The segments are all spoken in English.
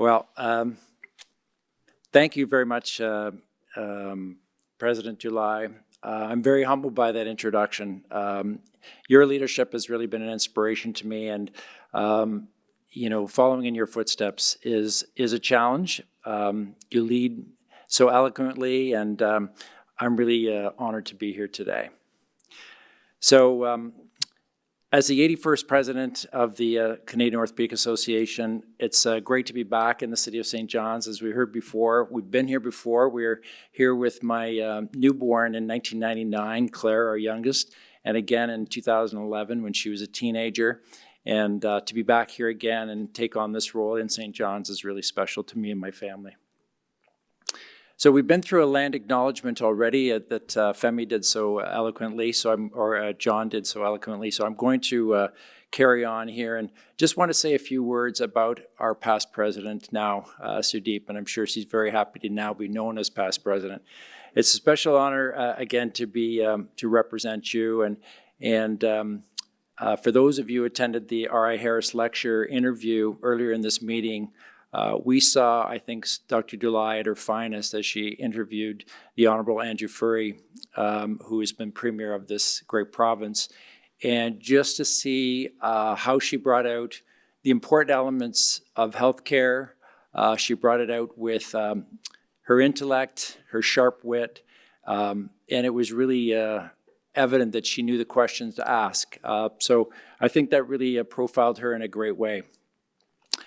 Well, thank you very much, President July. I'm very humbled by that introduction. Your leadership has really been an inspiration to me, and following in your footsteps is a challenge. You lead so eloquently, and I'm really honored to be here today. So, as the 81st president of the Canadian Orthopedic Association, it's great to be back in the city of St. John's. As we heard before, we've been here before. We're here with my newborn in 1999, Claire, our youngest, and again in 2011 when she was a teenager. And to be back here again and take on this role in St. John's is really special to me and my family. So we've been through a land acknowledgement already that Femi did so eloquently, John did so eloquently. So I'm going to carry on here and just want to say a few words about our past president now, Sudeep, and I'm sure she's very happy to now be known as past president. It's a special honor again to be to represent you, and for those of you who attended the R.I. Harris lecture interview earlier in this meeting. We saw, I think, Dr. July at her finest as she interviewed the Honorable Andrew Furry, who has been Premier of this great province, and just to see how she brought out the important elements of healthcare. She brought it out with her intellect, her sharp wit, and it was really evident that she knew the questions to ask. So I think that really profiled her in a great way.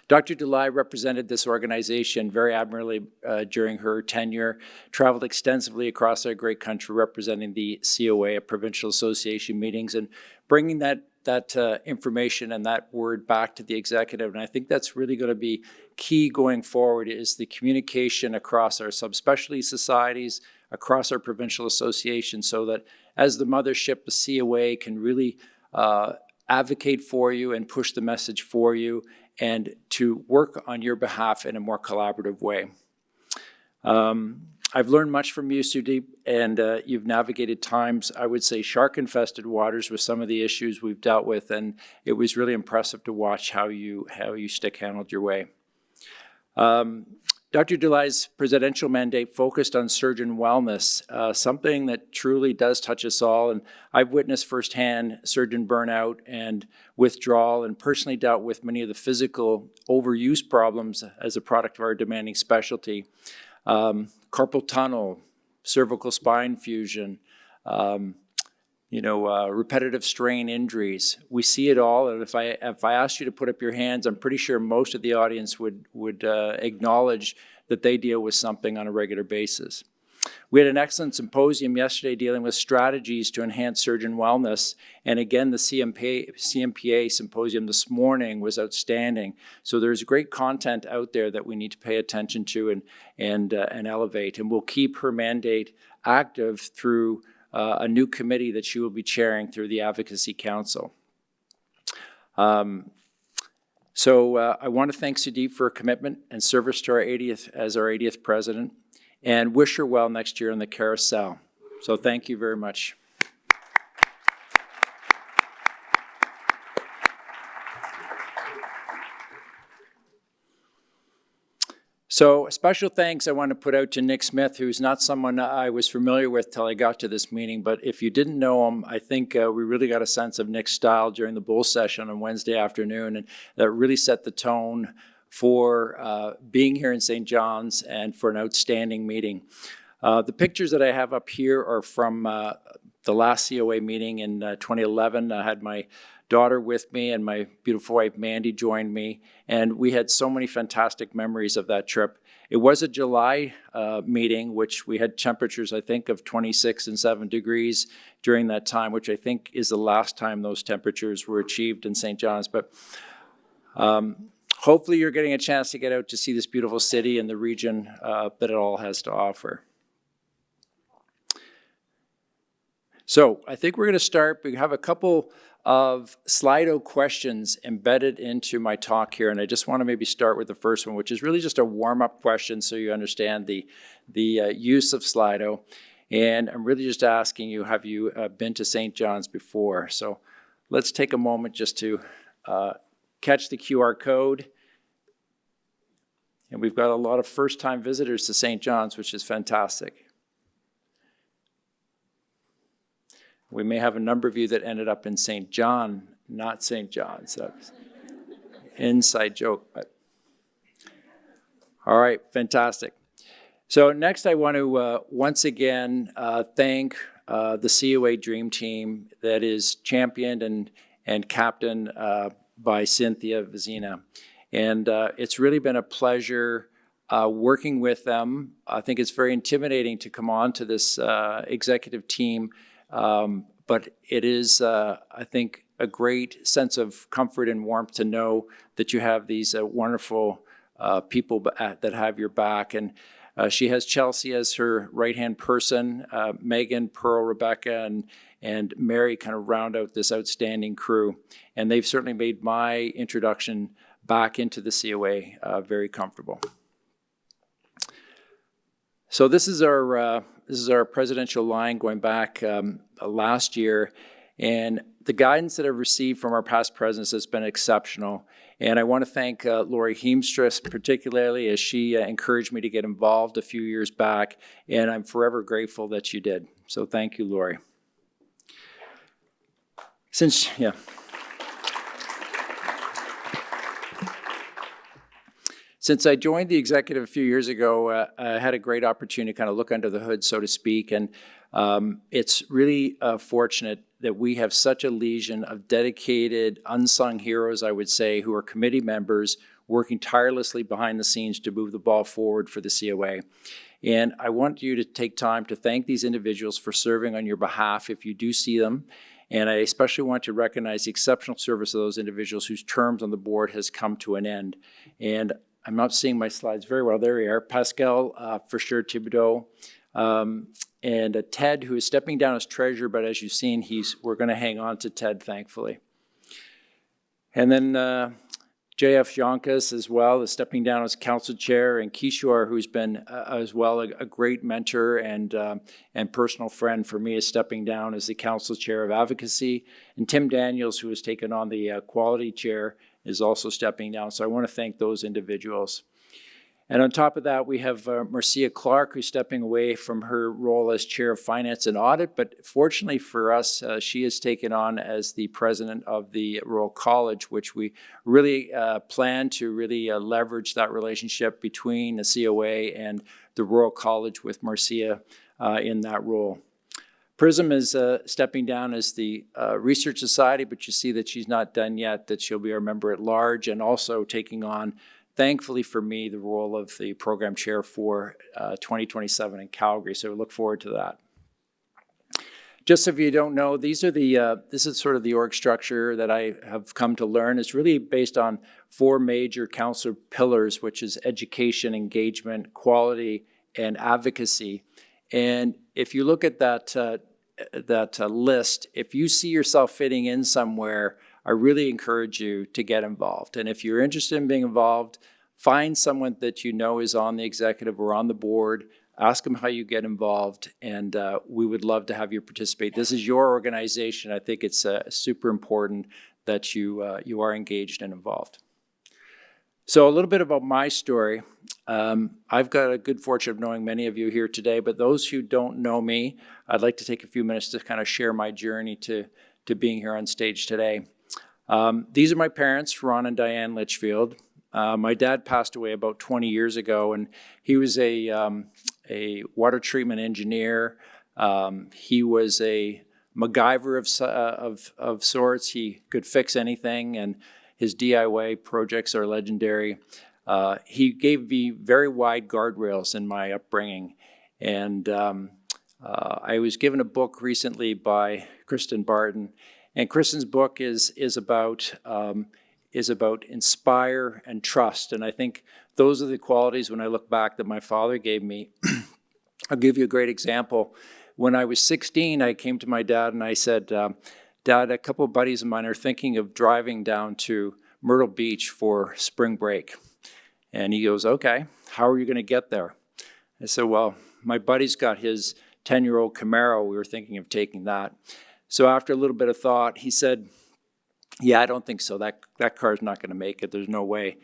Dr. July represented this organization very admirably during her tenure, traveled extensively across our great country representing the COA at provincial association meetings and bringing that information and that word back to the executive. And I think that's really going to be key going forward is the communication across our subspecialty societies, across our provincial associations, so that as the mothership, the COA, can really advocate for you and push the message for you, and to work on your behalf in a more collaborative way. I've learned much from you, Sudeep, and you've navigated times, I would say, shark-infested waters with some of the issues we've dealt with, and it was really impressive to watch how you stick-handled your way. Dr. July's presidential mandate focused on surgeon wellness, something that truly does touch us all. And I've witnessed firsthand surgeon burnout and withdrawal, and personally dealt with many of the physical overuse problems as a product of our demanding specialty. Carpal tunnel, cervical spine fusion, repetitive strain injuries. We see it all, and if I asked you to put up your hands, I'm pretty sure most of the audience would acknowledge that they deal with something on a regular basis. We had an excellent symposium yesterday dealing with strategies to enhance surgeon wellness, and again, the CMPA symposium this morning was outstanding. So there's great content out there that we need to pay attention to and elevate, and we'll keep her mandate active through a new committee that she will be chairing through the Advocacy Council. So I want to thank Sudeep for her commitment and service to our 80th president, and wish her well next year in the carousel. So thank you very much. So a special thanks I want to put out to Nick Smith, who's not someone I was familiar with till I got to this meeting, but if you didn't know him, I think we really got a sense of Nick's style during the bull session on Wednesday afternoon, and that really set the tone for being here in St. John's and for an outstanding meeting. The pictures that I have up here are from the last COA meeting in 2011. I had my daughter with me, and my beautiful wife Mandy joined me, and we had so many fantastic memories of that trip. It was a July meeting, which we had temperatures, I think, of 26 and 7 degrees during that time, which I think is the last time those temperatures were achieved in St. John's. But hopefully you're getting a chance to get out to see this beautiful city and the region that it all has to offer. So I think we're going to start. We have a couple of Slido questions embedded into my talk here, and I just want to maybe start with the first one, which is really just a warm-up question so you understand the use of Slido. And I'm really just asking you, have you been to St. John's before? So let's take a moment just to catch the QR code. And we've got a lot of first-time visitors to St. John's, which is fantastic. We may have a number of you that ended up in St. John, not St. John's. That's inside joke, but all right, fantastic. So next I want to once again thank the COA Dream Team that is championed and captained by Cynthia Vizina. And it's really been a pleasure working with them. I think it's very intimidating to come on to this executive team, but it is, I think, a great sense of comfort and warmth to know that you have these wonderful people that have your back. And she has Chelsea as her right-hand person, Megan, Pearl, Rebecca, and Mary kind of round out this outstanding crew. And they've certainly made my introduction back into the COA very comfortable. So this is our presidential line going back last year, and the guidance that I've received from our past presidents has been exceptional. And I want to thank Lori Heemstra particularly, as she encouraged me to get involved a few years back, and I'm forever grateful that you did. So thank you, Lori. Since I joined the executive a few years ago, I had a great opportunity to kind of look under the hood, so to speak, and it's really fortunate that we have such a legion of dedicated, unsung heroes, I would say, who are committee members working tirelessly behind the scenes to move the ball forward for the COA. And I want you to take time to thank these individuals for serving on your behalf if you do see them. And I especially want to recognize the exceptional service of those individuals whose terms on the board has come to an end. And I'm not seeing my slides very well. There we are. Pascal, for sure, Thibodeau. And Ted, who is stepping down as treasurer, but as you've seen, we're going to hang on to Ted, thankfully. And then J.F. Jonkas as well is stepping down as council chair, and Kishore, who's been as well a great mentor and personal friend for me, is stepping down as the council chair of advocacy. And Tim Daniels, who has taken on the quality chair, is also stepping down. So I want to thank those individuals. And on top of that, we have Marcia Clark, who's stepping away from her role as chair of finance and audit. But fortunately for us, she has taken on as the president of the Royal College, which we really plan to really leverage that relationship between the COA and the Royal College with Marcia in that role. Prism is stepping down as the Research Society, but you see that she's not done yet, that she'll be our member at large, and also taking on, thankfully for me, the role of the program chair for 2027 in Calgary. So we look forward to that. Just so if you don't know, this is sort of the org structure that I have come to learn. It's really based on 4 major council pillars, which is education, engagement, quality, and advocacy. And if you look at that list, if you see yourself fitting in somewhere, I really encourage you to get involved. And if you're interested in being involved, find someone that you know is on the executive or on the board, ask them how you get involved, and we would love to have you participate. This is your organization. I think it's super important that you are engaged and involved. So a little bit about my story. I've got a good fortune of knowing many of you here today, but those who don't know me, I'd like to take a few minutes to kind of share my journey to being here on stage today. These are my parents, Ron and Diane Litchfield. My dad passed away about 20 years ago, and he was a water treatment engineer. He was a MacGyver of sorts. He could fix anything, and his DIY projects are legendary. He gave me very wide guardrails in my upbringing, and I was given a book recently by Kristen Barton, and Kristen's book is about inspire and trust, and I think those are the qualities when I look back that my father gave me. I'll give you a great example. When I was 16, I came to my dad and I said, Dad, a couple of buddies of mine are thinking of driving down to Myrtle Beach for spring break. And he goes, okay, how are you going to get there? I said, well, my buddy's got his 10-year-old Camaro. We were thinking of taking that. So after a little bit of thought, he said, yeah, I don't think so. That car's not going to make it. There's no way.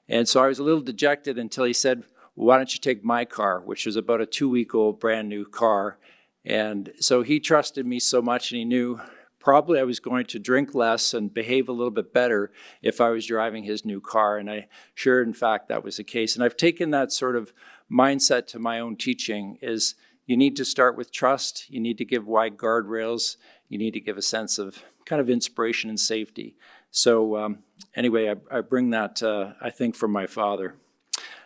And so I was a little dejected until he said, why don't you take my car, which was about a 2-week-old brand new car. And so he trusted me so much, and he knew probably I was going to drink less and behave a little bit better if I was driving his new car. And I sure, in fact, that was the case. And I've taken that sort of mindset to my own teaching is you need to start with trust. You need to give wide guardrails. You need to give a sense of kind of inspiration and safety. So anyway, I bring that, I think, from my father.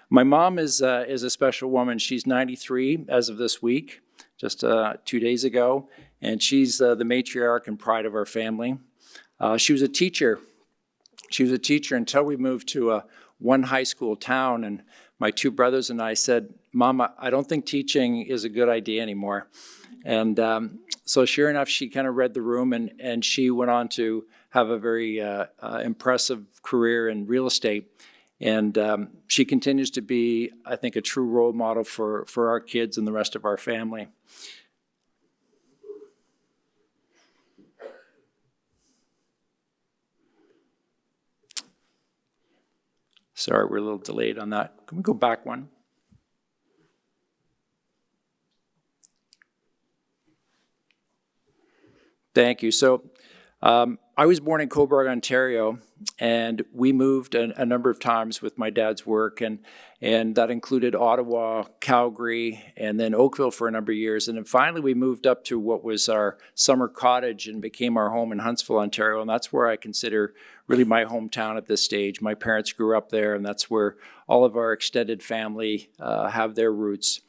My mom is a special woman. She's 93 as of this week, just 2 days ago. And she's the matriarch and pride of our family. She was a teacher. She was a teacher until we moved to one high school town. And my 2 brothers and I said, Mama, I don't think teaching is a good idea anymore. And so sure enough, she kind of read the room, and she went on to have a very impressive career in real estate. And she continues to be, I think, a true role model for our kids and the rest of our family. Sorry, we're a little delayed on that. Can we go back one? Thank you. So I was born in Cobourg, Ontario, and we moved a number of times with my dad's work, and that included Ottawa, Calgary, and then Oakville for a number of years. And then finally we moved up to what was our summer cottage and became our home in Huntsville, Ontario, and that's where I consider really my hometown at this stage. My parents grew up there, and that's where all of our extended family have their roots.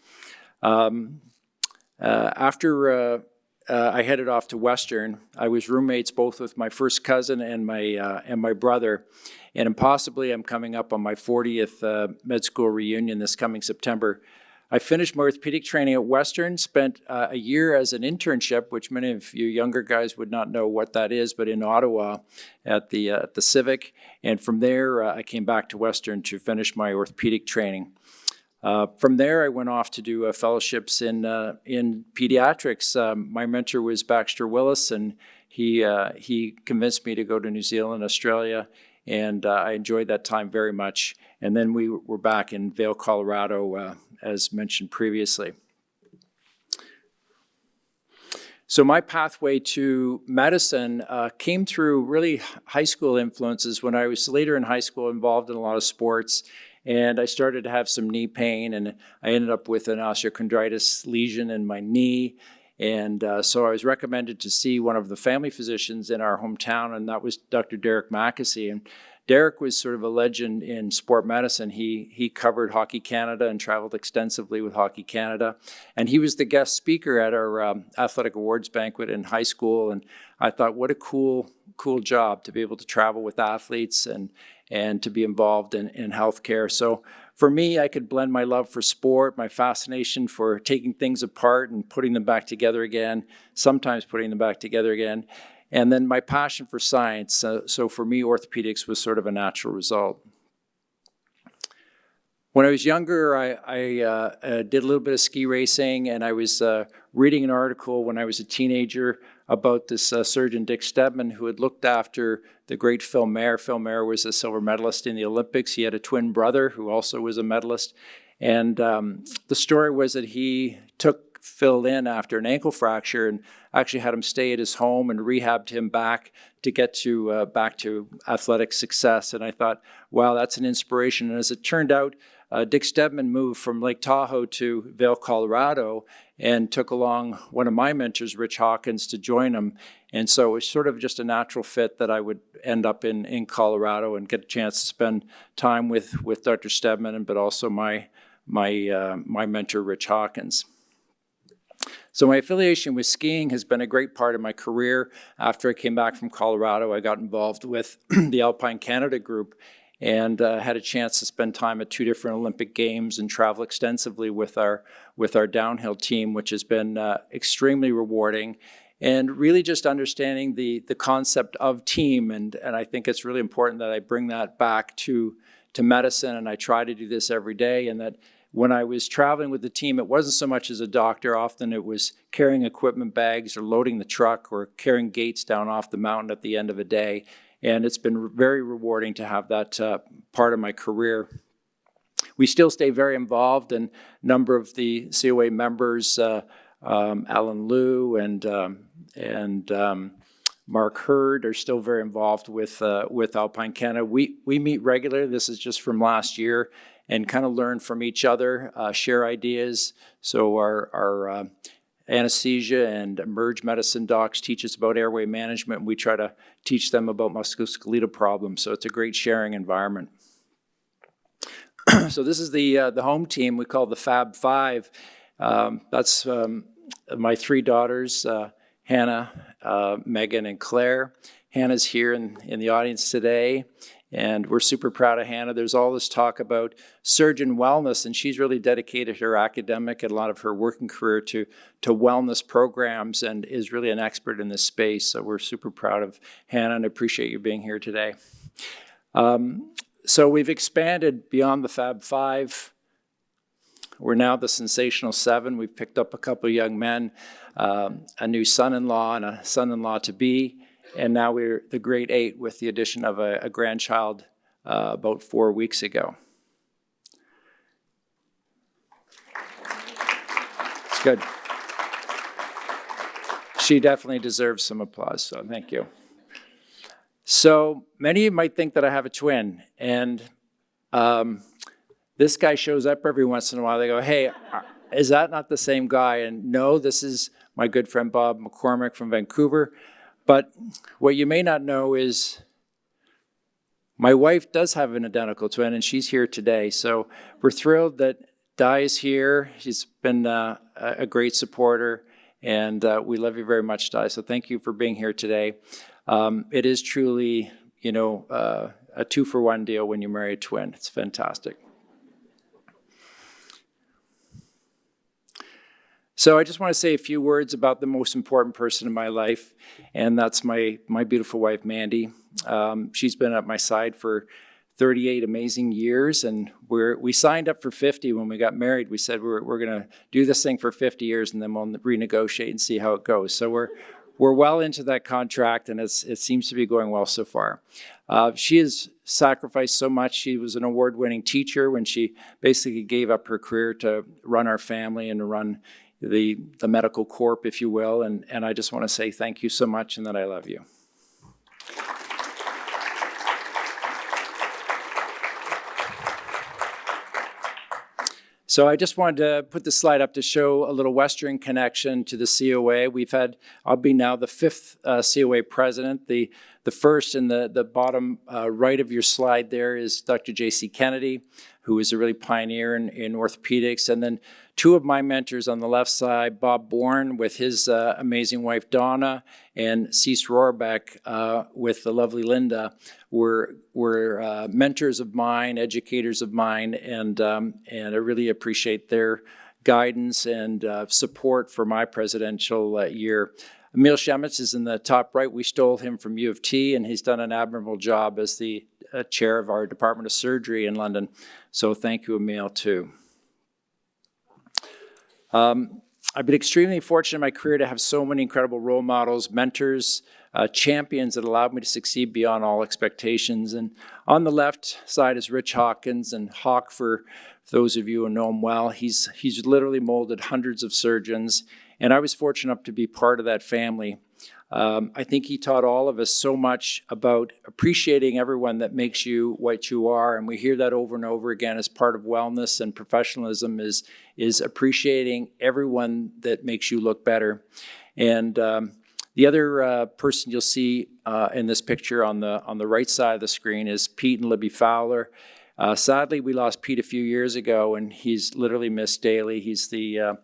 After I headed off to Western, I was roommates both with my first cousin and my brother, and possibly I'm coming up on my 40th med school reunion this coming September. I finished my orthopedic training at Western, spent a year as an internship, which many of you younger guys would not know what that is, but in Ottawa at the Civic. And from there, I came back to Western to finish my orthopedic training. From there, I went off to do fellowships in pediatrics. My mentor was Baxter Willis, and he convinced me to go to New Zealand, Australia, and I enjoyed that time very much. And then we were back in Vail, Colorado, as mentioned previously. So my pathway to medicine came through really high school influences. When I was later in high school, involved in a lot of sports, and I started to have some knee pain, and I ended up with an osteochondritis lesion in my knee. And so I was recommended to see one of the family physicians in our hometown, and that was Dr. Derek Mackesy. And Derek was sort of a legend in sport medicine. He covered Hockey Canada and traveled extensively with Hockey Canada. And he was the guest speaker at our athletic awards banquet in high school. And I thought, what a cool job to be able to travel with athletes and to be involved in healthcare. So for me, I could blend my love for sport, my fascination for taking things apart and putting them back together again, sometimes putting them back together again, and then my passion for science. So for me, orthopedics was sort of a natural result. When I was younger, I did a little bit of ski racing, and I was reading an article when I was a teenager about this surgeon, Dick Stedman, who had looked after the great Phil Mayer. Phil Mayer was a silver medalist in the Olympics. He had a twin brother who also was a medalist. And the story was that he took Phil in after an ankle fracture and actually had him stay at his home and rehabbed him back to get to back to athletic success. And I thought, wow, that's an inspiration. And as it turned out, Dick Stedman moved from Lake Tahoe to Vail, Colorado, and took along one of my mentors, Rich Hawkins, to join him. And so it was sort of just a natural fit that I would end up in Colorado and get a chance to spend time with Dr. Stedman, but also my mentor, Rich Hawkins. So my affiliation with skiing has been a great part of my career. After I came back from Colorado, I got involved with the Alpine Canada group and had a chance to spend time at 2 different Olympic Games and travel extensively with our downhill team, which has been extremely rewarding. And really just understanding the concept of team, and I think it's really important that I bring that back to medicine, and I try to do this every day, and that when I was traveling with the team, it wasn't so much as a doctor. Often it was carrying equipment bags or loading the truck or carrying gates down off the mountain at the end of a day. and it's been very rewarding to have that part of my career. We still stay very involved, and a number of the COA members, Alan Liu and Mark Hurd, are still very involved with Alpine Canada. We meet regularly. This is just from last year, and kind of learn from each other, share ideas. So our anesthesia and emerge medicine docs teach us about airway management, and we try to teach them about musculoskeletal problems. So it's a great sharing environment. So this is the home team we call the Fab Five. That's my three daughters, Hannah, Megan, and Claire. Hannah's here in the audience today, and we're super proud of Hannah. There's all this talk about surgeon wellness, and she's really dedicated her academic and a lot of her working career to wellness programs, and is really an expert in this space. So we're super proud of Hannah and appreciate you being here today. So we've expanded beyond the Fab Five. We're now the Sensational Seven. We've picked up a couple of young men, a new son-in-law and a son-in-law-to-be, and now we're the Great Eight with the addition of a grandchild about 4 weeks ago. It's good. She definitely deserves some applause, so thank you. So many of you might think that I have a twin, and this guy shows up every once in a while. They go, hey, is that not the same guy? And no, this is my good friend Bob McCormick from Vancouver. But what you may not know is my wife does have an identical twin, and she's here today. So we're thrilled that Di is here. She's been a great supporter, and we love you very much, Di. So thank you for being here today. It is truly, a 2-for-1 deal when you marry a twin. It's fantastic. So I just want to say a few words about the most important person in my life, and that's my beautiful wife, Mandy. She's been at my side for 38 amazing years, and we signed up for 50 when we got married. We said we're going to do this thing for 50 years, and then we'll renegotiate and see how it goes. So we're well into that contract, and it seems to be going well so far. She has sacrificed so much. She was an award-winning teacher when she basically gave up her career to run our family and to run the medical corp, if you will. And I just want to say thank you so much and that I love you. So I just wanted to put this slide up to show a little Western connection to the COA. I'll be now the 5th COA president. The first in the bottom right of your slide there is Dr. J.C. Kennedy, who is a really pioneer in orthopedics. And then two of my mentors on the left side, Bob Bourne with his amazing wife Donna, and Cease Rohrbeck with the lovely Linda, were mentors of mine, educators of mine, and I really appreciate their guidance and support for my presidential year. Emil Shemitz is in the top right. We stole him from U of T, and he's done an admirable job as the chair of our Department of Surgery in London. So thank you, Emil, too. I've been extremely fortunate in my career to have so many incredible role models, mentors, champions that allowed me to succeed beyond all expectations. And on the left side is Rich Hawkins, and Hawk, for those of you who know him well, he's literally molded hundreds of surgeons, and I was fortunate enough to be part of that family. I think he taught all of us so much about appreciating everyone that makes you what you are, and we hear that over and over again as part of wellness and professionalism is appreciating everyone that makes you look better. And the other person you'll see in this picture on the right side of the screen is Pete and Libby Fowler. Sadly, we lost Pete a few years ago, and he's literally missed daily. He's the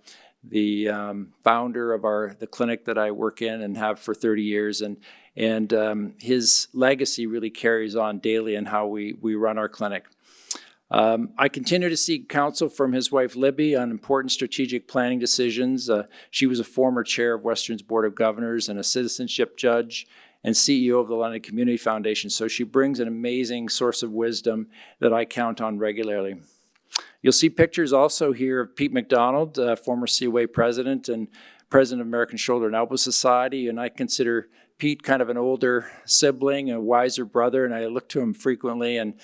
founder of the clinic that I work in and have for 30 years, and his legacy really carries on daily in how we run our clinic. I continue to seek counsel from his wife Libby on important strategic planning decisions. She was a former chair of Western's Board of Governors and a citizenship judge and CEO of the London Community Foundation, so she brings an amazing source of wisdom that I count on regularly. You'll see pictures also here of Pete McDonald, former COA president and president of American Shoulder and Elbow Society, and I consider Pete kind of an older sibling, a wiser brother, and I look to him frequently and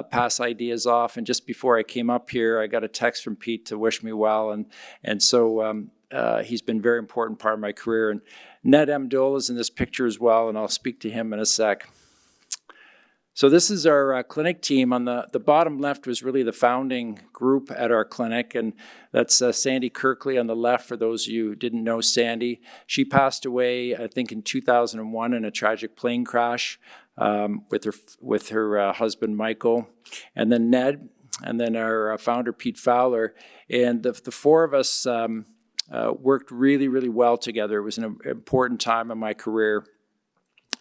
pass ideas off. And just before I came up here, I got a text from Pete to wish me well, and so he's been a very important part of my career. And Ned Amdol is in this picture as well, and I'll speak to him in a sec. So this is our clinic team. On the bottom left was really the founding group at our clinic, and that's Sandy Kirkley on the left, for those of you who didn't know Sandy. She passed away, I think, in 2001 in a tragic plane crash with her husband, Michael, and then Ned, and then our founder, Pete Fowler. And the four of us worked really, really well together. It was an important time in my career.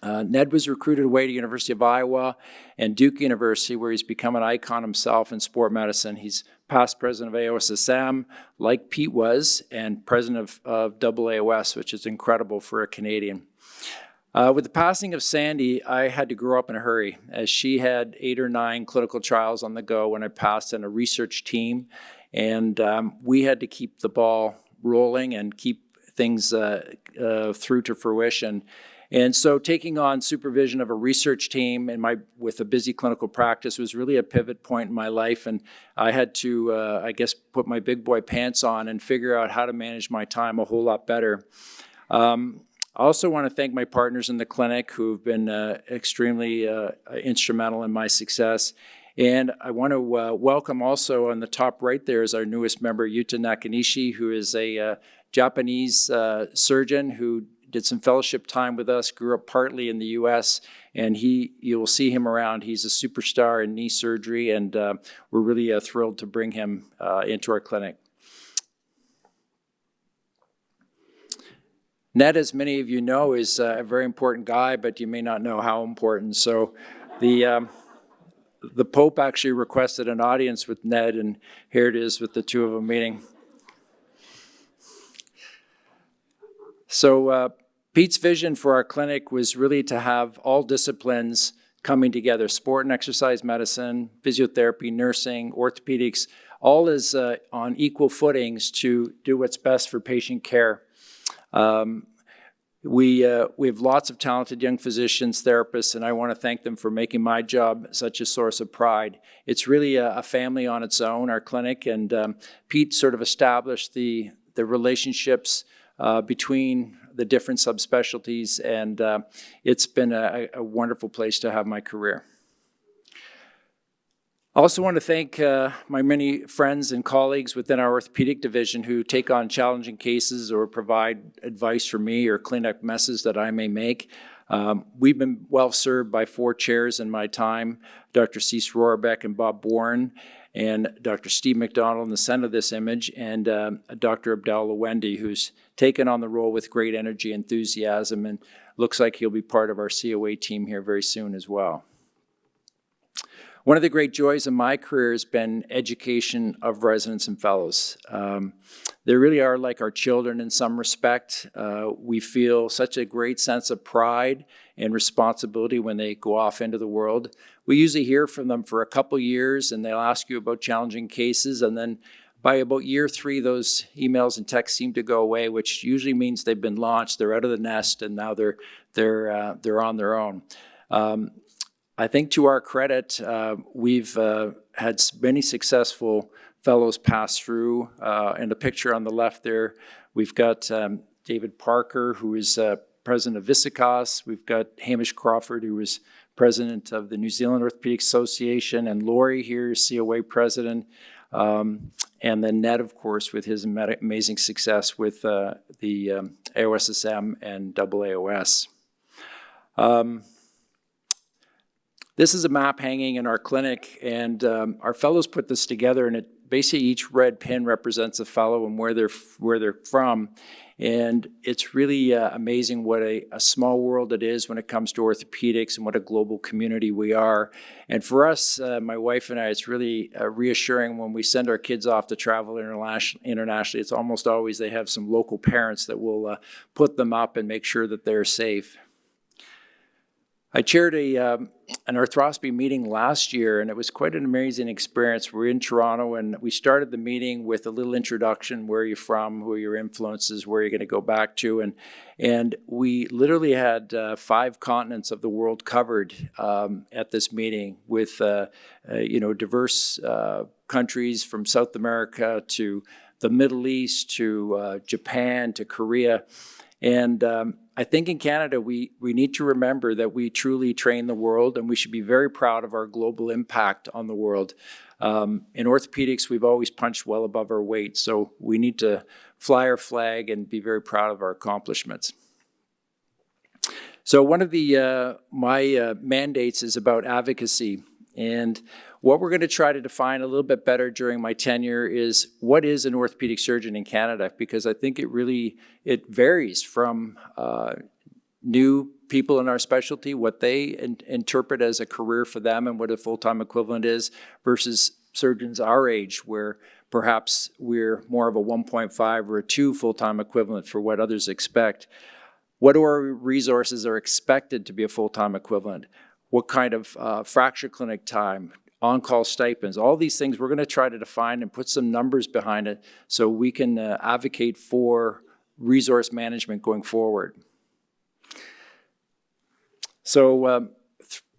Ned was recruited away to University of Iowa and Duke University, where he's become an icon himself in sport medicine. He's past president of AOSSM, like Pete was, and president of AAOS, which is incredible for a Canadian. With the passing of Sandy, I had to grow up in a hurry, as she had 8 or 9 clinical trials on the go when I passed in a research team, and we had to keep the ball rolling and keep things through to fruition. And so taking on supervision of a research team with a busy clinical practice was really a pivot point in my life. And I had to, put my big boy pants on and figure out how to manage my time a whole lot better. I also want to thank my partners in the clinic who've been extremely instrumental in my success. And I want to welcome also on the top right there is our newest member, Yuta Nakanishi, who is a Japanese surgeon who did some fellowship time with us, grew up partly in the U.S., and you will see him around. He's a superstar in knee surgery, and we're really thrilled to bring him into our clinic. Ned, as many of you know, is a very important guy, but you may not know how important. So the Pope actually requested an audience with Ned, and here it is with the two of them meeting. So Pete's vision for our clinic was really to have all disciplines coming together: sport and exercise medicine, physiotherapy, nursing, orthopedics, all is on equal footings to do what's best for patient care. We have lots of talented young physicians, therapists, and I want to thank them for making my job such a source of pride. It's really a family on its own, our clinic, and Pete sort of established the relationships between the different subspecialties, and it's been a wonderful place to have my career. I also want to thank my many friends and colleagues within our orthopedic division who take on challenging cases or provide advice for me or clean up messes that I may make. We've been well served by 4 chairs in my time: Dr. Cease Rohrbeck and Bob Bourne, and Dr. Steve McDonald in the center of this image, and Dr. Abdallah Wendy, who's taken on the role with great energy and enthusiasm, and looks like he'll be part of our COA team here very soon as well. One of the great joys of my career has been education of residents and fellows. They really are like our children in some respect. We feel such a great sense of pride and responsibility when they go off into the world. We usually hear from them for a couple years, and they'll ask you about challenging cases, and then by about year 3, those emails and texts seem to go away, which usually means they've been launched, they're out of the nest, and now they're on their own. I think to our credit, we've had many successful fellows pass through. In the picture on the left there, we've got David Parker, who is president of Visicos. We've got Hamish Crawford, who is president of the New Zealand Orthopedic Association, and Laurie here is COA president. And then Ned, of course, with his amazing success with the AOSSM and AAOS. This is a map hanging in our clinic, and our fellows put this together, and basically each red pin represents a fellow and where they're from. And it's really amazing what a small world it is when it comes to orthopedics, and what a global community we are. And for us, my wife and I, it's really reassuring when we send our kids off to travel internationally. It's almost always they have some local parents that will put them up and make sure that they're safe. I chaired an arthroscopy meeting last year, and it was quite an amazing experience. We're in Toronto, and we started the meeting with a little introduction: where you're from, who are your influences, where you're going to go back to, and we literally had 5 continents of the world covered at this meeting, with diverse countries from South America to the Middle East to Japan to Korea. And I think in Canada, we need to remember that we truly train the world, and we should be very proud of our global impact on the world. In orthopedics, we've always punched well above our weight, so we need to fly our flag and be very proud of our accomplishments. So one of the my mandates is about advocacy, and what we're going to try to define a little bit better during my tenure is what is an orthopedic surgeon in Canada, because I think it varies from new people in our specialty, what they interpret as a career for them and what a full-time equivalent is, versus surgeons our age, where perhaps we're more of a 1.5 or a 2 full-time equivalent for what others expect. What are our resources are expected to be a full-time equivalent? What kind of fracture clinic time, on-call stipends, all these things we're going to try to define and put some numbers behind it so we can advocate for resource management going forward. So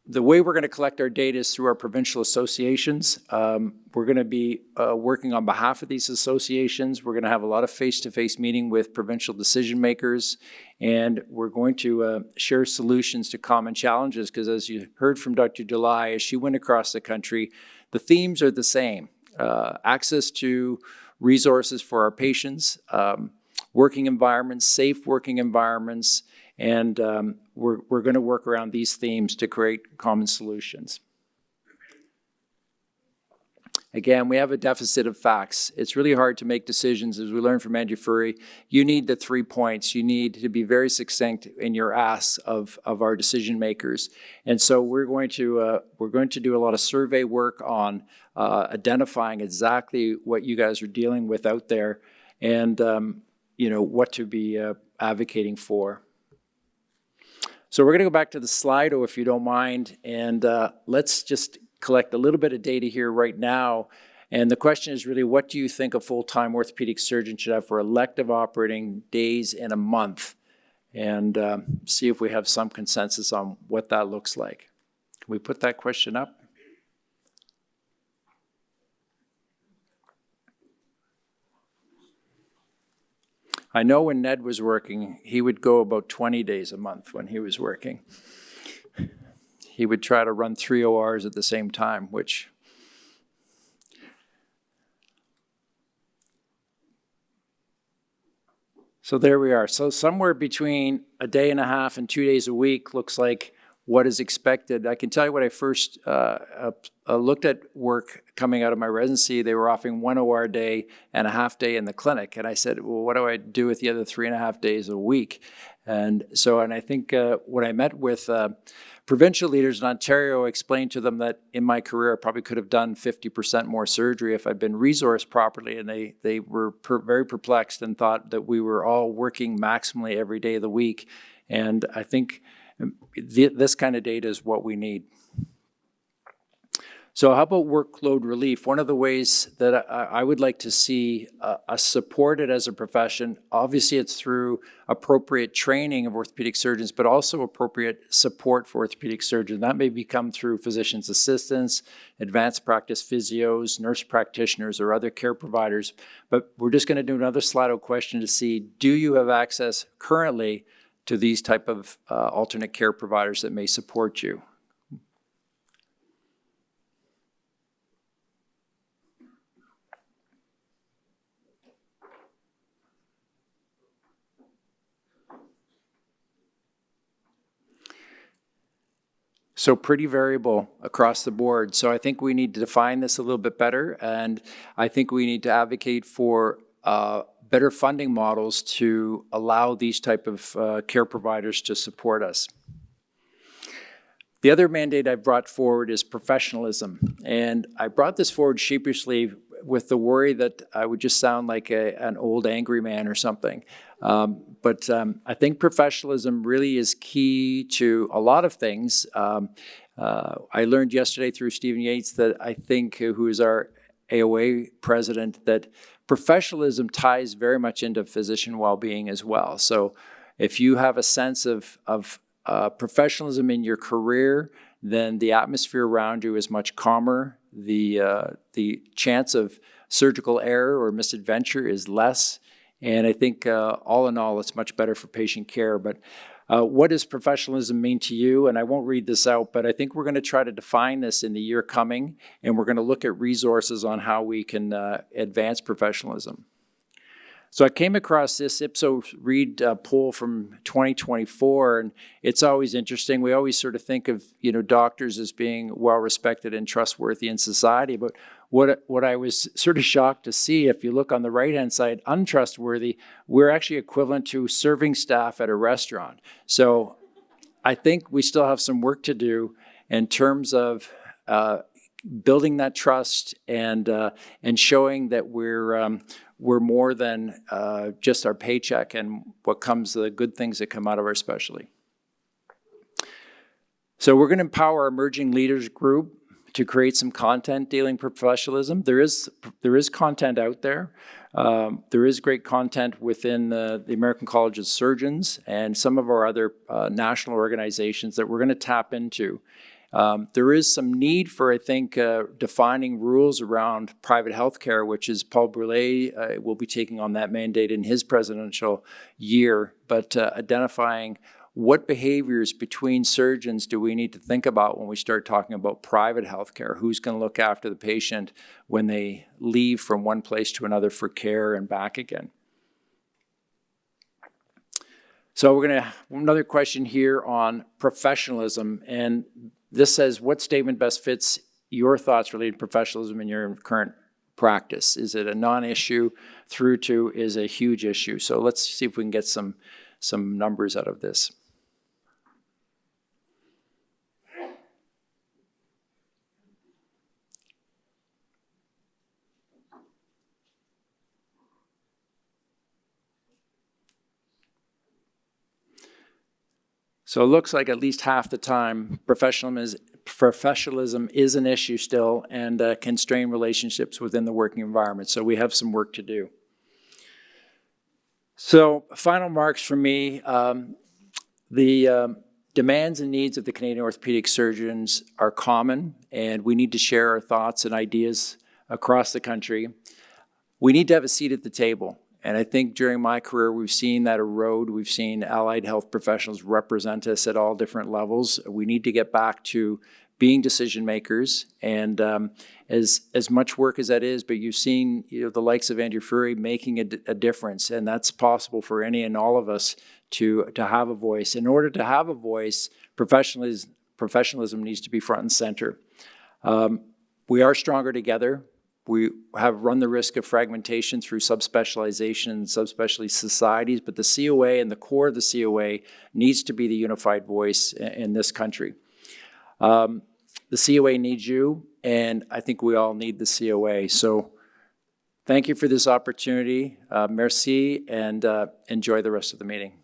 the way we're going to collect our data is through our provincial associations. We're going to be working on behalf of these associations. We're going to have a lot of face-to-face meeting with provincial decision makers, and we're going to share solutions to common challenges, because as you heard from Dr. July, as she went across the country, the themes are the same. Access to resources for our patients, working environments, safe working environments, and we're going to work around these themes to create common solutions. Again, we have a deficit of facts. It's really hard to make decisions. As we learned from Andrew Furry, you need the 3 points. You need to be very succinct in your asks of our decision makers. And so we're going to do a lot of survey work on identifying exactly what you guys are dealing with out there, and what to be advocating for. So we're going to go back to the Slido, if you don't mind, and let's just collect a little bit of data here right now. And the question is really, what do you think a full-time orthopedic surgeon should have for elective operating days in a month? And see if we have some consensus on what that looks like. Can we put that question up? I know when Ned was working, he would go about 20 days a month when he was working. He would try to run 3 ORs at the same time, which... So there we are. So somewhere between a day and a half and 2 days a week looks like what is expected. I can tell you when I first looked at work coming out of my residency, they were offering 1 OR day and a half day in the clinic. And I said, well, what do I do with the other 3.5 days a week? And I think when I met with provincial leaders in Ontario, I explained to them that in my career, I probably could have done 50% more surgery if I'd been resourced properly. And they were very perplexed and thought that we were all working maximally every day of the week. And I think this kind of data is what we need. So how about workload relief? One of the ways that I would like to see us supported as a profession, obviously it's through appropriate training of orthopedic surgeons, but also appropriate support for orthopedic surgeons. That may become through physician's assistants, advanced practice physios, nurse practitioners, or other care providers. But we're just going to do another Slido question to see, do you have access currently to these type of alternate care providers that may support you? So pretty variable across the board. So I think we need to define this a little bit better, and I think we need to advocate for better funding models to allow these type of care providers to support us. The other mandate I brought forward is professionalism, and I brought this forward sheepishly with the worry that I would just sound like an old angry man or something. But I think professionalism really is key to a lot of things. I learned yesterday through Stephen Yates that I think, who is our AOA president, that professionalism ties very much into physician well-being as well. So if you have a sense of professionalism in your career, then the atmosphere around you is much calmer. The chance of surgical error or misadventure is less. And I think all in all, it's much better for patient care. But what does professionalism mean to you? And I won't read this out, but I think we're going to try to define this in the year coming, and we're going to look at resources on how we can advance professionalism. So I came across this Ipsos Reid poll from 2024, and it's always interesting. We always sort of think of, doctors as being well-respected and trustworthy in society, but what I was sort of shocked to see, if you look on the right-hand side, untrustworthy, we're actually equivalent to serving staff at a restaurant. So I think we still have some work to do in terms of building that trust and showing that we're more than just our paycheck and what comes, the good things that come out of our specialty. So we're going to empower our emerging leaders group to create some content dealing professionalism. There is content out there. There is great content within the American College of Surgeons and some of our other national organizations that we're going to tap into. There is some need for, I think, defining rules around private healthcare, which is Paul Brûlé will be taking on that mandate in his presidential year, but identifying what behaviors between surgeons do we need to think about when we start talking about private healthcare? Who's going to look after the patient when they leave from one place to another for care and back again? So we're going to, another question here on professionalism, and this says, what statement best fits your thoughts related to professionalism in your current practice? Is it a non-issue through to is a huge issue? So let's see if we can get some numbers out of this. So it looks like at least half the time professionalism is an issue still and can strain relationships within the working environment. So we have some work to do. So final marks from me. The demands and needs of the Canadian orthopedic surgeons are common, and we need to share our thoughts and ideas across the country. We need to have a seat at the table. And I think during my career, we've seen that erode. We've seen allied health professionals represent us at all different levels. We need to get back to being decision makers. And as much work as that is, but you've seen the likes of Andrew Furey making a difference. And that's possible for any and all of us to have a voice. In order to have a voice, professionalism needs to be front and center. We are stronger together. We have run the risk of fragmentation through subspecialization and subspecialty societies, but the COA and the core of the COA needs to be the unified voice in this country. The COA needs you, and I think we all need the COA. So thank you for this opportunity. Merci, and enjoy the rest of the meeting.